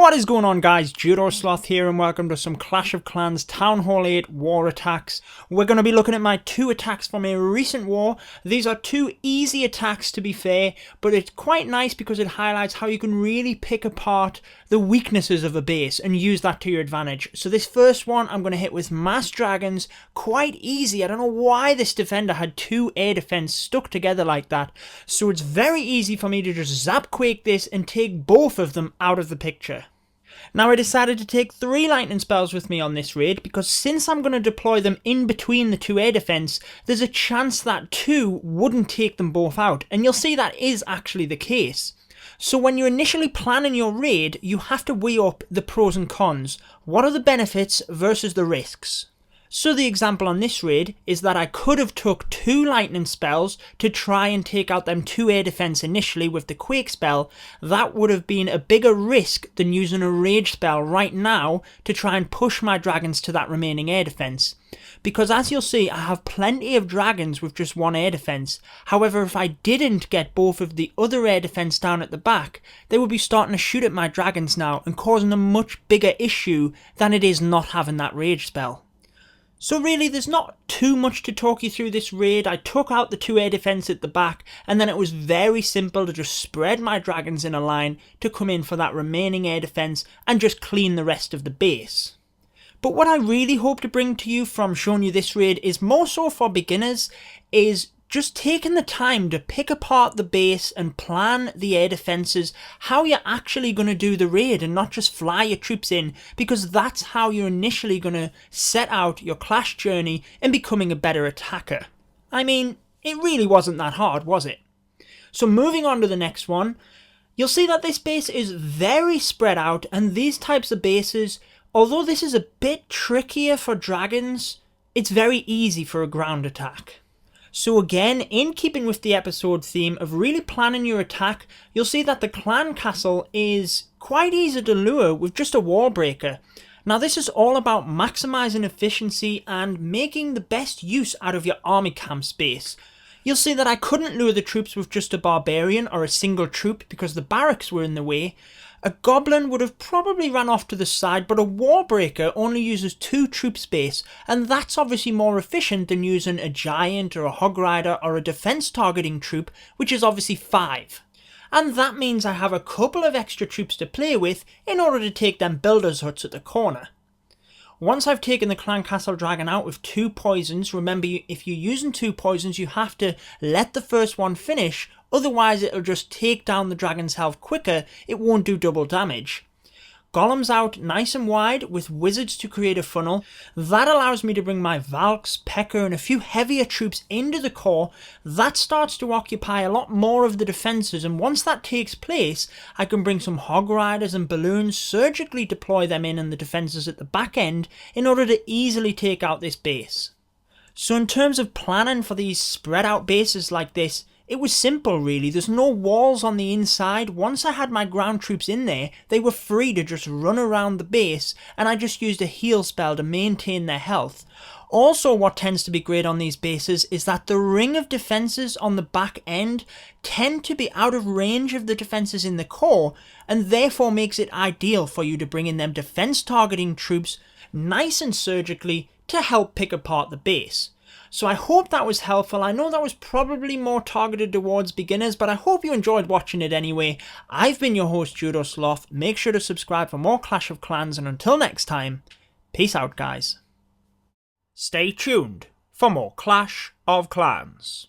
What is going on, guys? Judo Sloth here, and welcome to some Clash of Clans Town Hall 8 war attacks. We're going to be looking at my two attacks from a recent war. These are two easy attacks, to be fair, but it's quite nice because it highlights how you can really pick apart the weaknesses of a base and use that to your advantage. So this first one I'm going to hit with mass dragons. Quite easy. I don't know why this defender had two air defense stuck together like that. So it's very easy for me to just zap Quake this and take both of them out of the picture. Now I decided to take 3 lightning spells with me on this raid because since I'm going to deploy them in between the 2 air defense, there's a chance that 2 wouldn't take them both out, and you'll see that is actually the case. So when you're initially planning your raid, you have to weigh up the pros and cons. What are the benefits versus the risks? So the example on this raid is that I could have took 2 lightning spells to try and take out them 2 air defense initially with the Quake spell. That would have been a bigger risk than using a rage spell right now to try and push my dragons to that remaining air defense. Because as you'll see, I have plenty of dragons with just 1 air defense. However, if I didn't get both of the other air defense down at the back, they would be starting to shoot at my dragons now and causing a much bigger issue than it is not having that rage spell. So really, there's not too much to talk you through this raid. I took out the 2 air defense at the back, and then it was very simple to just spread my dragons in a line to come in for that remaining air defense and just clean the rest of the base. But what I really hope to bring to you from showing you this raid is more so for beginners, is just taking the time to pick apart the base and plan the air defenses, how you're actually going to do the raid and not just fly your troops in, because that's how you're initially going to set out your Clash journey in becoming a better attacker. I mean, it really wasn't that hard, was it? So moving on to the next one, you'll see that this base is very spread out, and these types of bases, although this is a bit trickier for dragons, it's very easy for a ground attack. So again, in keeping with the episode theme of really planning your attack, you'll see that the clan castle is quite easy to lure with just a wall breaker. Now this is all about maximising efficiency and making the best use out of your army camp space. You'll see that I couldn't lure the troops with just a barbarian or a single troop because the barracks were in the way. A goblin would have probably run off to the side, but a wall breaker only uses 2 troop space, and that's obviously more efficient than using a giant or a hog rider or a defense targeting troop, which is obviously 5. And that means I have a couple of extra troops to play with in order to take them builders huts at the corner. Once I've taken the clan castle dragon out with 2 poisons, remember if you're using 2 poisons you have to let the first one finish, otherwise it'll just take down the dragon's health quicker, it won't do double damage. Golems out nice and wide with wizards to create a funnel. That allows me to bring my Valks, P.E.K.K.A and a few heavier troops into the core. That starts to occupy a lot more of the defences, and once that takes place I can bring some hog riders and balloons, surgically deploy them in the defences at the back end in order to easily take out this base. So in terms of planning for these spread out bases like this, it was simple really. There's no walls on the inside. Once I had my ground troops in there, they were free to just run around the base, and I just used a heal spell to maintain their health. Also, what tends to be great on these bases is that the ring of defences on the back end tend to be out of range of the defences in the core, and therefore makes it ideal for you to bring in them defence targeting troops nice and surgically to help pick apart the base. So I hope that was helpful. I know that was probably more targeted towards beginners, but I hope you enjoyed watching it anyway. I've been your host, Judo Sloth. Make sure to subscribe for more Clash of Clans, and until next time, peace out, guys. Stay tuned for more Clash of Clans.